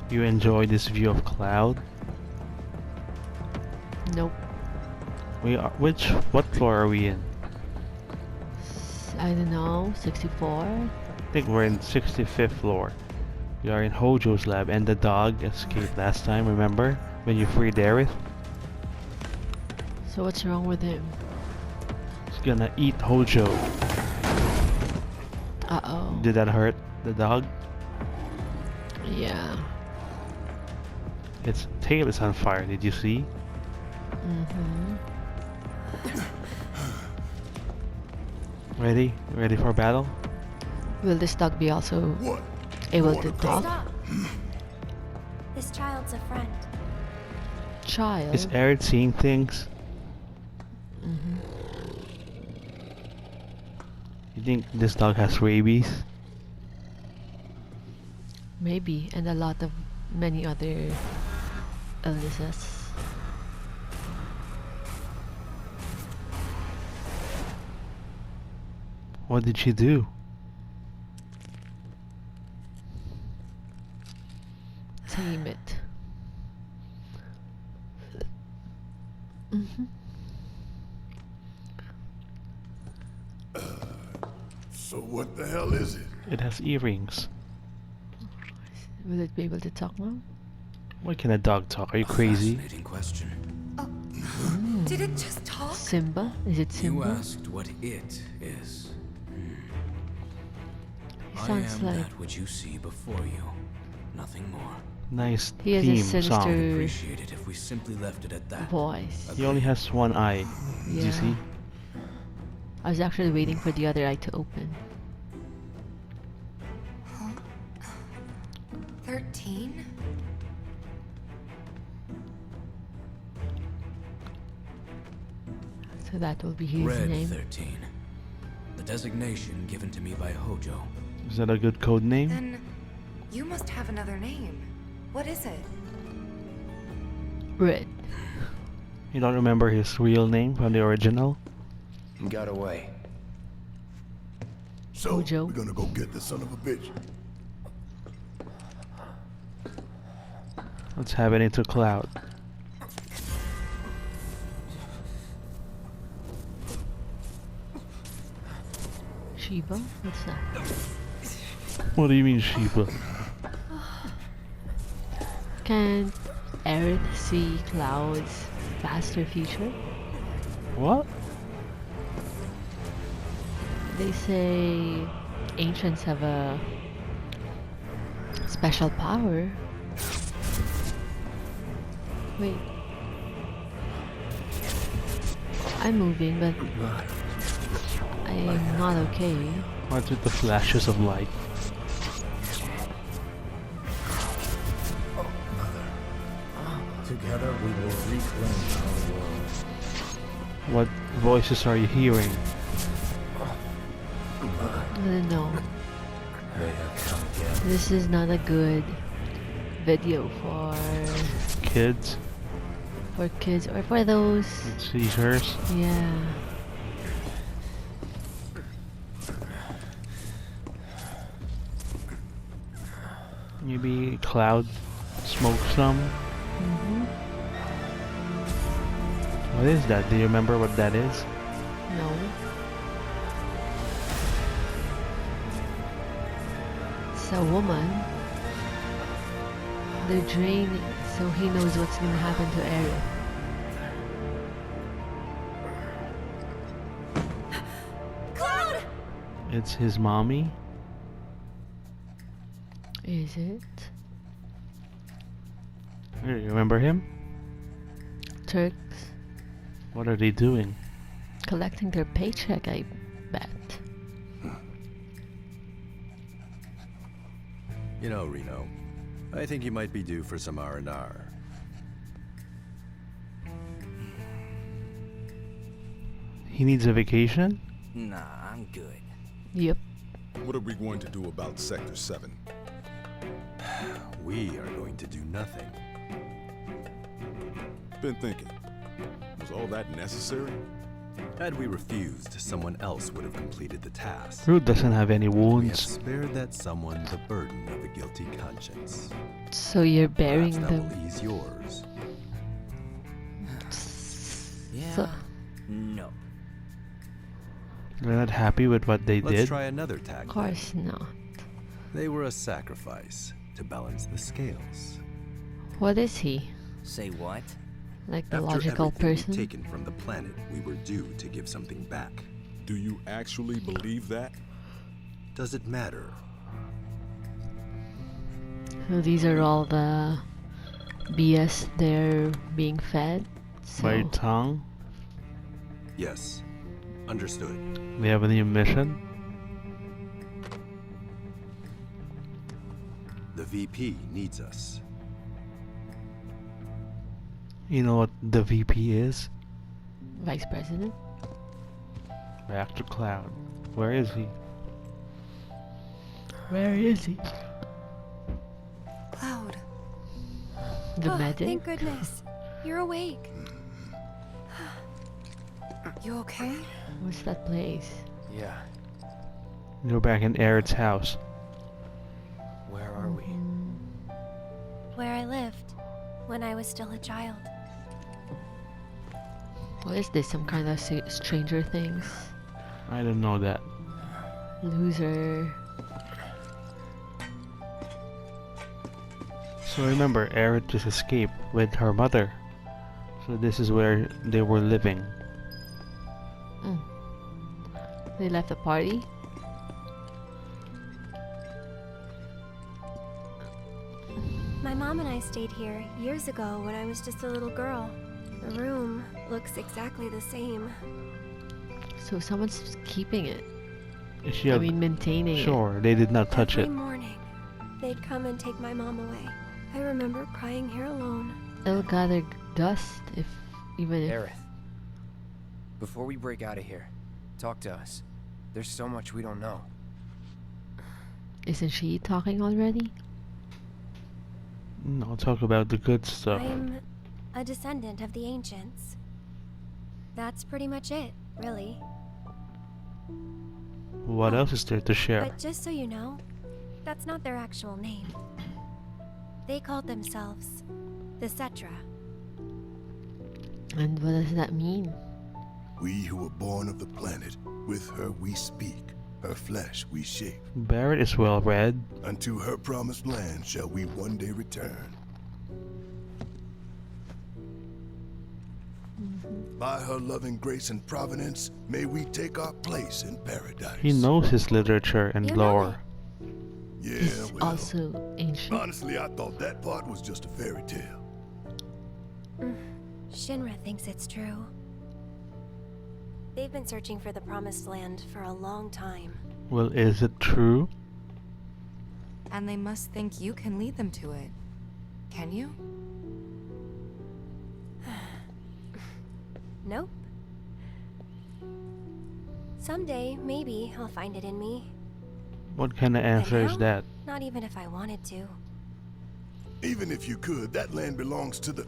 You enjoy this view of cloud? Nope. What floor are we in? I don't know. 64. I think we're in 65th floor. We are in Hojo's lab and the dog escaped last time, remember? When you freed Aerith? So what's wrong with him? He's gonna eat Hojo. Uh-oh. Did that hurt the dog? Yeah. Its tail is on fire, did you see? Mm-hmm. Ready? Ready for battle? Will this dog be also What? able to talk? Stop. This child's a friend. Child? Is Aerith seeing things? Mm-hmm. You think this dog has rabies? Maybe, and many other illnesses. What did she do? Tame it. Mm-hmm. So what the hell is it? It has earrings. Will it be able to talk now? Why can a dog talk? Are you crazy? Fascinating question. Did it just talk? Simba? Is it You Simba? asked what it is. He I sounds am like that which you see before you. Nothing more. Nice he has a theme sinister song. Appreciate it if we simply left it at that. voice. He only has one eye. Did you Yeah. see? I was actually waiting for the other eye to open. 13? So that will be his Red name. 13. The designation given to me by Hojo. Is that a good code name? Then you must have another name. What is it? Red. You don't remember his real name from the original? Got away. So, Hojo. we're gonna go get this son of a bitch. Let's have it into cloud. Shiva? What's that? What do you mean, Shiva? Can Aerith see Cloud's faster future? What? They say ancients have a special power. Wait. I'm moving, but I am not okay. What's with the flashes of light? Together we will reclaim our world. What voices are you hearing? I don't know. They have come again. This is not a good video for Kids? kids or for those. Seizures? Yeah. Maybe Cloud smoke some? Mm-hmm. What is that? Do you remember what that is? No. It's a woman. They're draining, so he knows what's gonna happen to Aerith. Cloud! It's his mommy? Is it? You remember him? Turks What are they doing? collecting their paycheck, I bet. You know, Reno, I think you might be due for some R&R. He needs a vacation? Nah, I'm good. Yep. What are we going to do about Sector 7? We are going to do nothing. Been thinking. Was all that necessary? Had we refused, someone else would have completed the task. Root doesn't have any We have wounds. spared that someone the burden of a guilty conscience. So you're burying Perhaps that them. will ease yours. So, No. They're not happy with what they Let's did. try another of tactic. course not. They were a sacrifice to balance the scales. What is he? Say what? Like the After logical everything we'd person? taken from the planet, we were due to give something back. Do you actually believe that? Does it matter? So these are all the BS they're being fed. By So tongue. Yes. Understood. We have a new mission. The VP needs us. You know what the VP is? Vice President? Back to Cloud. Where is he? Where is he? Cloud. The Oh, medic? thank goodness. You're awake. You okay? What's that place? Yeah, You're back in Eretz House. where are we? Where I lived when I was still a child. What is this? Some kind of Stranger Things? I don't know that. Loser. So remember, Eretz just escaped with her mother. So this is where they were living. They left the party? My mom and I stayed here years ago when I was just a little girl. The room looks exactly the same. So someone's keeping it. She I had, mean, maintaining it. sure, they did not touch Every it. morning, they'd come and take my mom away. I remember crying here alone. It'll gather dust even if Aerith, before we break out of here, talk to us. There's so much we don't know. isn't she talking already? No, talk about the good stuff. I'm a descendant of the ancients. That's pretty much it, really. What else is there to share? But just so you know, that's not their actual name. They called themselves the Cetra. And what does that mean? We who were born of the planet, with her we speak, her flesh we shape. Barrett is well read. Unto her promised land shall we one day return. By her loving grace and providence, may we take our place in paradise. He knows his literature and You know lore. Yeah, He's well, also ancient. honestly, I thought that part was just a fairy tale. Shinra thinks it's true. They've been searching for the promised land for a long time. Well, is it true? And they must think you can lead them to it. Can you? Nope. Someday, maybe, I'll find it in me. What kind of answer is now? that? Not even if I wanted to. Even if you could, that land belongs to the...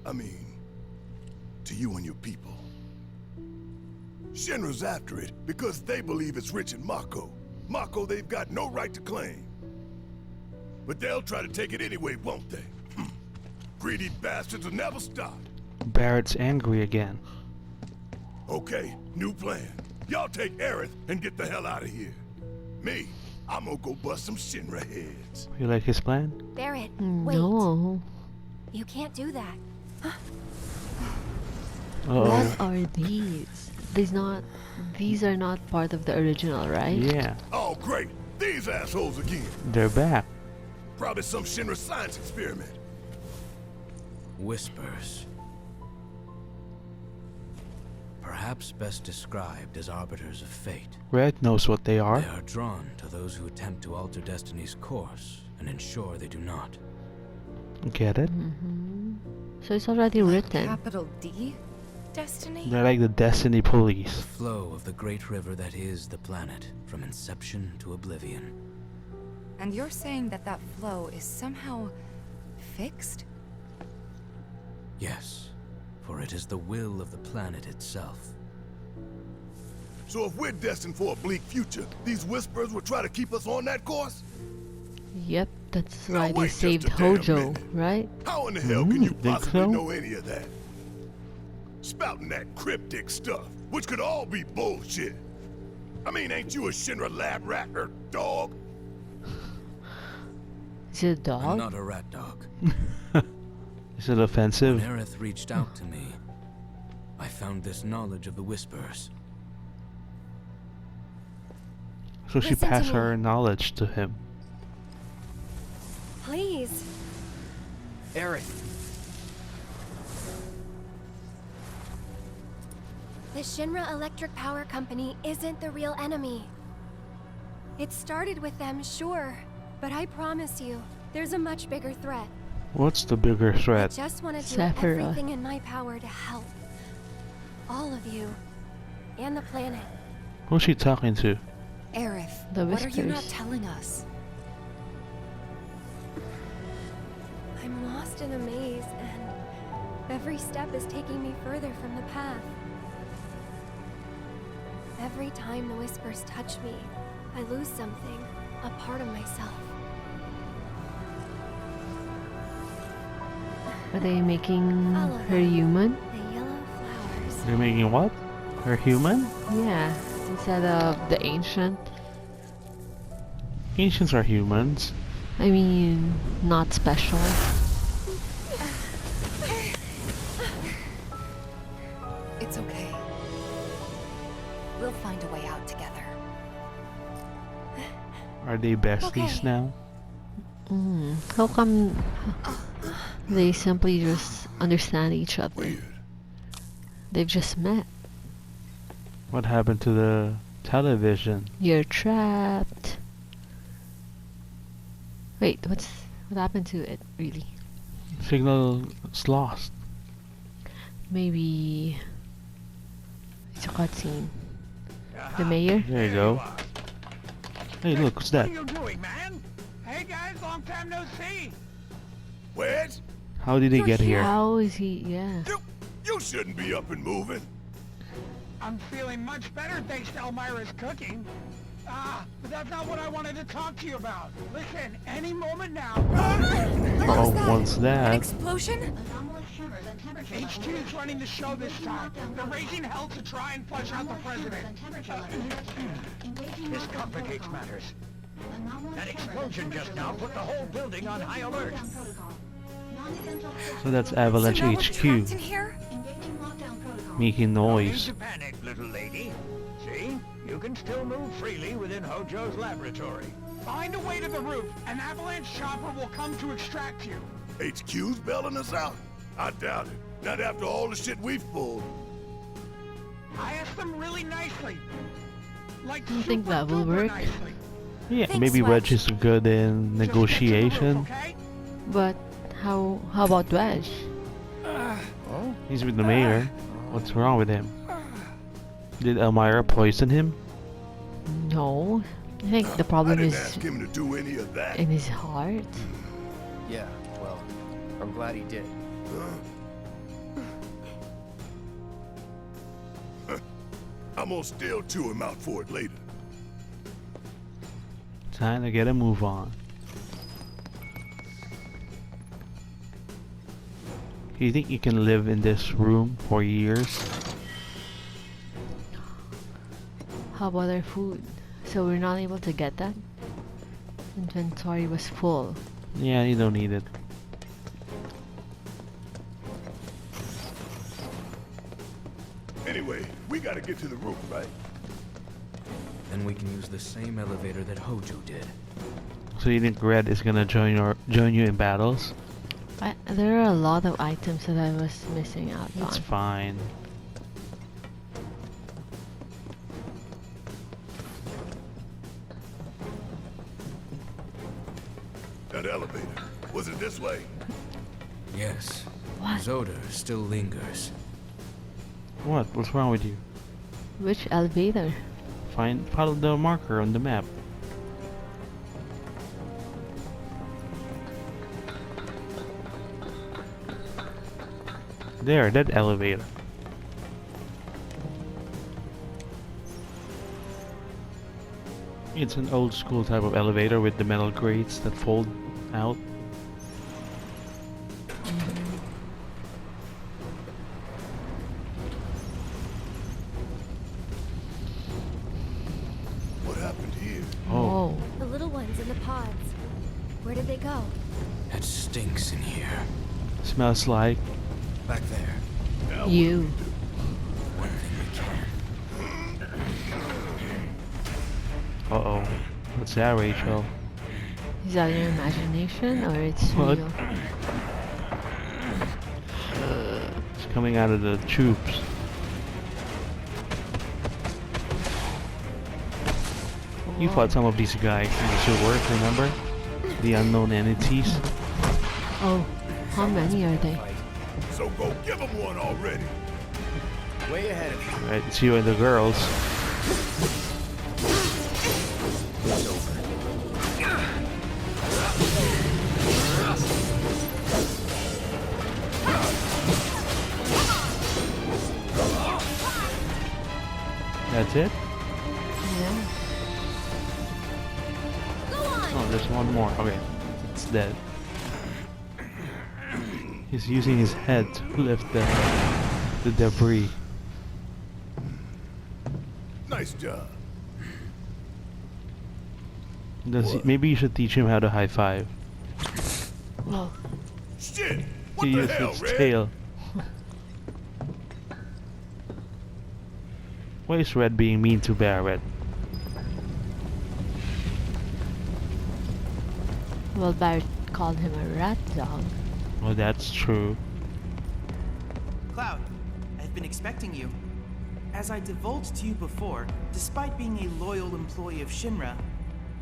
to you and your people. Shinra's after it because they believe it's rich in Mako. Mako they've got no right to claim. But they'll try to take it anyway, won't they? Greedy bastards will never stop. Barrett's angry again. Okay, new plan. Y'all take Aerith and get the hell out of here. Me, I'm gonna go bust some Shinra heads. You like his plan? Barrett, wait. No. You can't do that. Uh-oh. What are these? These are not part of the original, right? Yeah, Oh, great. These assholes again. they're back. Probably some Shinra science experiment. Whispers. Perhaps best described as arbiters of fate. Red knows what they are. They are drawn to those who attempt to alter destiny's course and ensure they do not. Get it? So it's already written. Capital D? Destiny? They're like the Destiny police. The flow of the great river that is the planet, from inception to oblivion. And you're saying that that flow is somehow fixed? Yes, for it is the will of the planet itself. So if we're destined for a bleak future, these whispers will try to keep us on that course? Yep, that's Now why they wait just saved a damn Hojo, minute. right? How in the hell can you think possibly so? know any of that? Spouting that cryptic stuff, which could all be bullshit. I mean, ain't you a Shinra lab rat or dog? Is it a I'm dog? not a rat dog. Is it offensive? When Aerith reached out to me, I found this knowledge of the Whispers. So she Listen to passed me. her knowledge to him. Please. Aerith, The Shinra Electric Power Company isn't the real enemy. It started with them, sure, but I promise you, there's a much bigger threat. What's the bigger I threat? just want to do Sephiroth. everything in my power to help. All of you. And the planet. Who's she talking to? Aerith, The what are you not whispers. telling us? I'm lost in a maze, and every step is taking me further from the path. Every time the whispers touch me, I lose something, a part of myself. Are they making Follow her them. human? The yellow flowers. They're making what? Her human? Yeah, instead of the ancient. Ancients are humans. I mean, not special. It's okay. We'll find a way out together. Are they besties Okay. now? How come they simply just understand each other? Weird. They've just met. What happened to the television? You're trapped. Wait, what happened to it, really? Signal's lost. Maybe it's a cutscene. The mayor? There you go. Hey, look, what's that? you doing, man? Hey guys, long time no see. Wedge, How did he get here? How is he? Yeah. you shouldn't be up and moving. I'm feeling much better thanks to Elmira's cooking. But that's not what I wanted to talk to you about. Listen, any moment now. Oh, what's An that? explosion? HQ's running the show this time. They're raising hell to try and flush out the president. This complicates matters. That explosion just now put the whole building on high alert. So that's Avalanche So now we're HQ trapped in here? making noise. Don't panic, little lady. See? You can still move freely within Hojo's laboratory. Find a way to the roof. An avalanche chopper will come to extract you. HQ's bailing us out? I doubt it. Not after all the shit we've pulled. I asked them really nicely. Like You think that will super-duper work? nicely. Yeah, Thanks, maybe Wedge. Wedge is good in Just get to the roof, negotiation. okay? But how about Wedge? He's with the mayor. What's wrong with him? Did Elmira poison him? No. I think the I problem didn't is ask him to do any of that. in his heart. yeah, well, I'm glad he did. I'm gonna still chew him out for it later. Time to get a move on. You think you can live in this room for years? How about our food? So we're not able to get that? Inventory was full. Yeah, you don't need it. Anyway, we gotta get to the roof, right? Then we can use the same elevator that Hojo did. So you think Red is gonna join you in battles? There are a lot of items that I was missing out That's on. fine. That elevator. Was it this way? Yes. What? His odor still lingers. What? What's wrong with you? Which elevator? Follow the marker on the map. There, that elevator. It's an old school type of elevator with the metal grates that fold out. What happened here? Oh, The little ones in the pods. Where did they go? It stinks in here. smells like. Back there. Now what You. do we do? One thing we can. Uh-oh. What's that, Rachel? Is that your imagination or it's What? real? It's coming out of the tubes. You fought some of these guys in the sewer work, remember? The unknown entities. Oh, how many are they? So go give them one already. Way ahead of you. Right, it's you and the girls. It's over. That's it? Yeah. Oh, there's one more. Okay, it's dead. He's using his head to lift the debris. Nice job. Maybe you should teach him how to high five. Well, Shit! What He the used hell, its Red? tail. Why is Red being mean to Barrett? well, Barrett called him a rat dog. Oh, that's true. Cloud, I've been expecting you. As I divulged to you before, despite being a loyal employee of Shinra,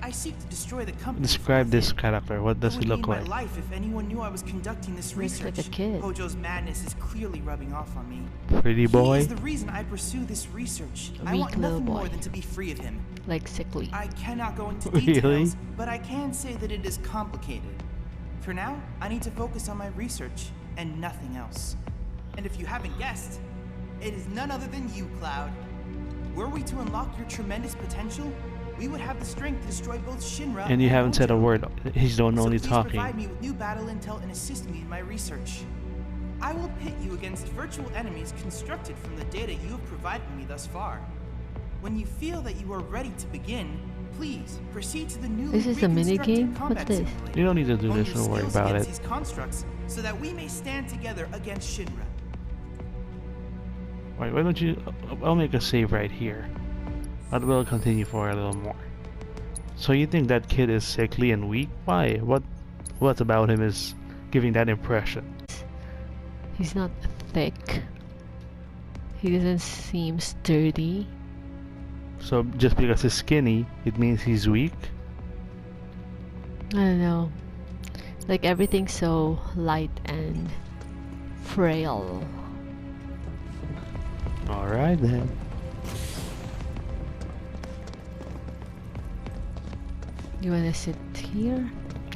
I seek to destroy the company. Describe from this within. character. What does I he would look need like? my life if anyone knew I was conducting this Looks research. like a kid. Hojo's madness is clearly rubbing off on me. Pretty He boy? is the reason I pursue this research. I Weak want little nothing more boy. than to be free of him. Like sickly. I cannot go into Really? details, but I can say that it is complicated. For now, I need to focus on my research and nothing else. And if you haven't guessed, it is none other than you, Cloud. Were we to unlock your tremendous potential, we would have the strength to destroy both Shinra And you haven't said a Hojo. word. He's the one So only please talking. provide me with new battle intel and assist me in my research. I will pit you against virtual enemies constructed from the data you have provided me thus far. When you feel that you are ready to begin, please proceed to the new This is a mini game? What's combat this? simulator. You don't need to do Hone this, your don't worry skills about against it. these constructs so that we may stand together against Shinra. Wait, why don't you... I'll make a save right here. But we'll continue for a little more. So you think that kid is sickly and weak? Why? What about him is giving that impression? He's not thick. He doesn't seem sturdy. So just because he's skinny, it means he's weak? I don't know. Like everything's so light and frail. Alright then. You wanna sit here?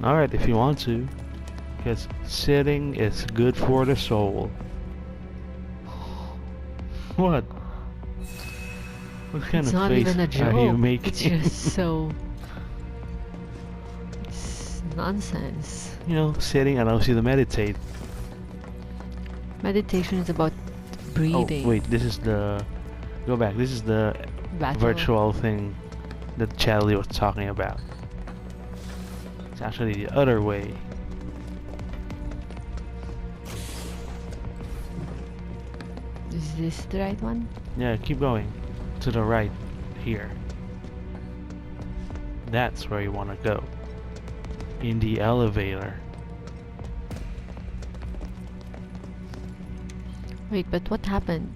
Alright, if you want to. Because sitting is good for the soul. What? What kind It's of not face even a are you joke. making? It's just so... It's nonsense. You know, sitting allows you to meditate. Meditation is about Oh, breathing. wait, this is the... Go back, this is the Battle. virtual thing that Charlie was talking about. It's actually the other way. Is this the right one? Yeah, keep going. To the right. Here. That's where you want to go. In the elevator. Wait, but what happened?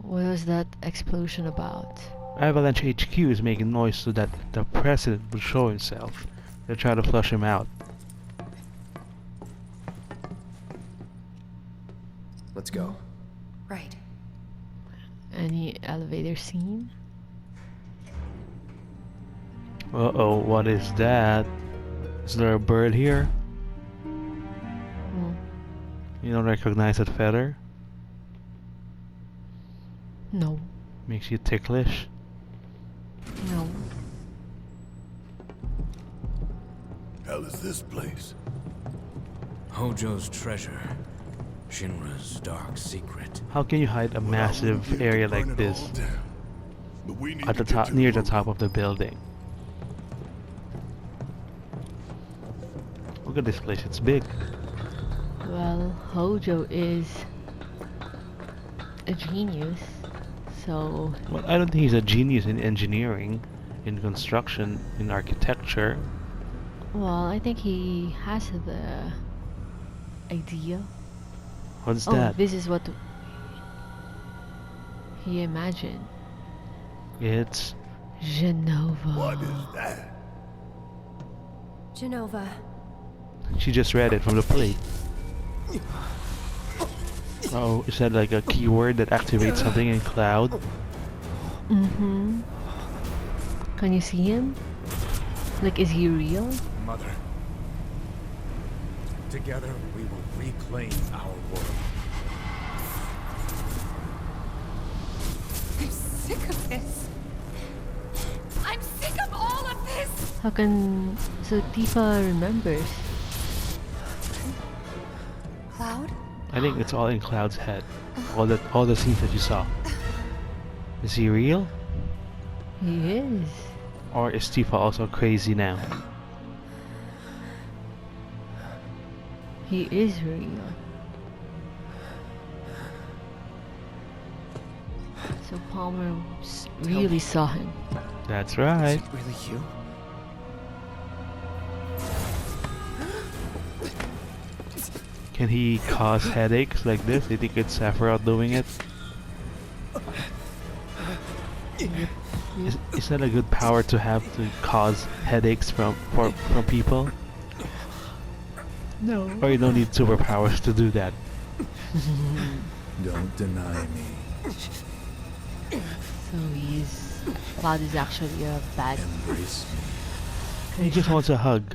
What was that explosion about? Avalanche HQ is making noise so that the president will show himself. They're trying to flush him out. Let's go. Right. Any elevator scene? Uh-oh, what is that? Is there a bird here? Hmm. You don't recognize that feather? No. Makes you ticklish? No. Hell is this place? Hojo's Treasure. Shinra's dark secret. How can you hide a massive area like this But we need at the to get top, to near the roof. top of the building? Look at this place, it's big. Well, Hojo is a genius, so Well, I don't think he's a genius in engineering, in construction, in architecture. well, I think he has the idea. What's Oh, that? this is what he imagined. It's Genova. What is that? Genova. she just read it from the plate. Oh, is that like a keyword that activates something in Cloud? Mm-hmm. Can you see him? Like, is he real? Mother. Together we will reclaim our world. I'm sick of this. I'm sick of all of this. How can... So Tifa remembers. Cloud? I think it's all in Cloud's head. All the scenes that you saw. Is he real? He is. Or is Tifa also crazy now? He is real. So Palmer really saw him. That's right. Is it really you? Can he cause headaches like this? Do you think it's Sephiroth doing it? Is that a good power to have, to cause headaches from people? No. Or you don't need superpowers to do that? Don't deny me. So Cloud is actually a bad... Embrace me. He just wants a hug.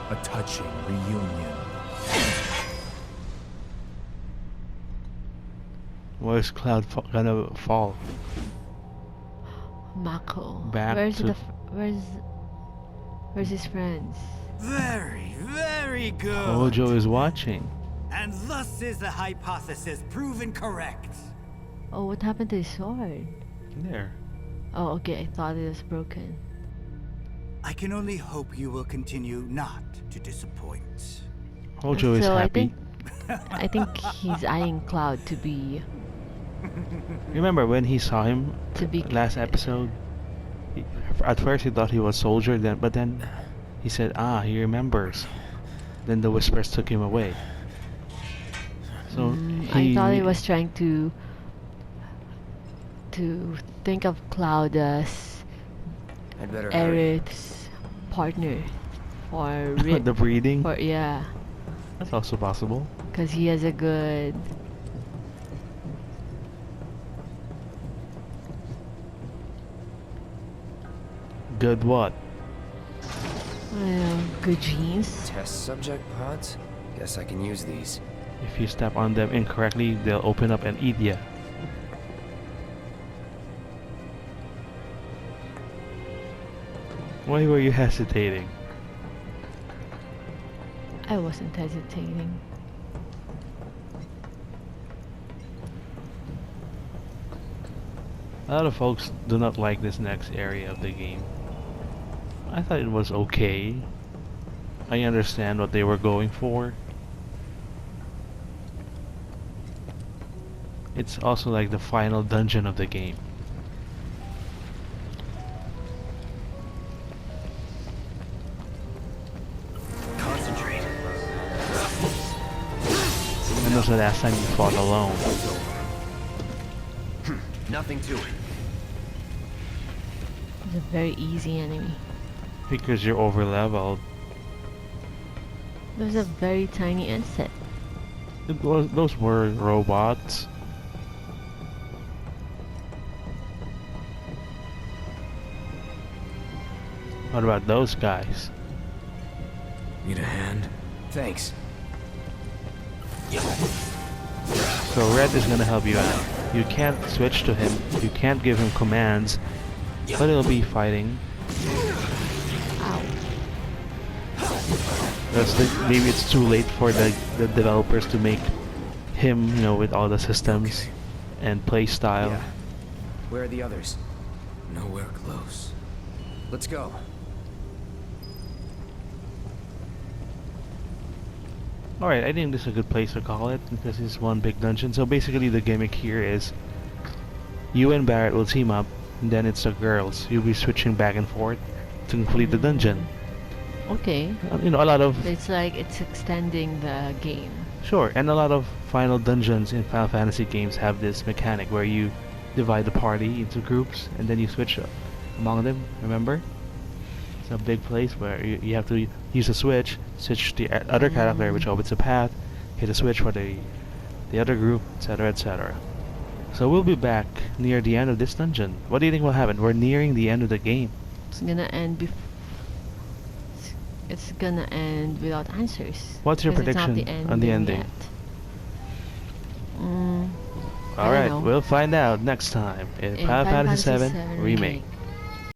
A touching reunion. Where's Cloud gonna fall? Mako. Back Where's to- Where's his friends? Very, very good. Hojo is watching. And thus is the hypothesis proven correct. Oh, what happened to his sword? There. Oh, okay, I thought it was broken. I can only hope you will continue not to disappoint. Hojo is So happy. I think he's eyeing Cloud to be Remember when he saw him last episode? At first he thought he was soldier, but then he said, he remembers. Then the whispers took him away. So I thought he was trying to think of Cloud as I'd better hurry. Eret's partner for the breeding? yeah, That's also possible. because he has a good Good what? good genes. Test subject pods? Guess I can use these. If you step on them incorrectly, they'll open up and eat ya. Why were you hesitating? I wasn't hesitating. A lot of folks do not like this next area of the game. I thought it was okay. I understand what they were going for. It's also like the final dungeon of the game. Concentrate. When was the last time you fought alone? Nothing to it. He's a very easy enemy. Because you're over leveled. There's a very tiny insect. Those were robots. What about those guys? Need a hand? Thanks. So Red is gonna help you out. You can't switch to him, you can't give him commands, but he'll be fighting. Maybe it's too late for the developers to make him, you know, with all the systems and play style. Yeah. Where are the others? Nowhere close. Let's go. Alright, I think this is a good place to call it, because it's one big dungeon. So basically the gimmick here is you and Barrett will team up, and then it's the girls. You'll be switching back and forth to complete the dungeon. Okay. You know, a lot of... It's like it's extending the game. Sure, and a lot of final dungeons in Final Fantasy games have this mechanic where you divide the party into groups, and then you switch among them, remember? It's a big place where you have to use a switch the other character, which opens a path, hit a switch for the other group, etc, etc. So we'll be back near the end of this dungeon. What do you think will happen? We're nearing the end of the game. It's gonna end it's gonna end without answers. What's your prediction on the ending? Alright, we'll find out next time in Final Fantasy VII Remake.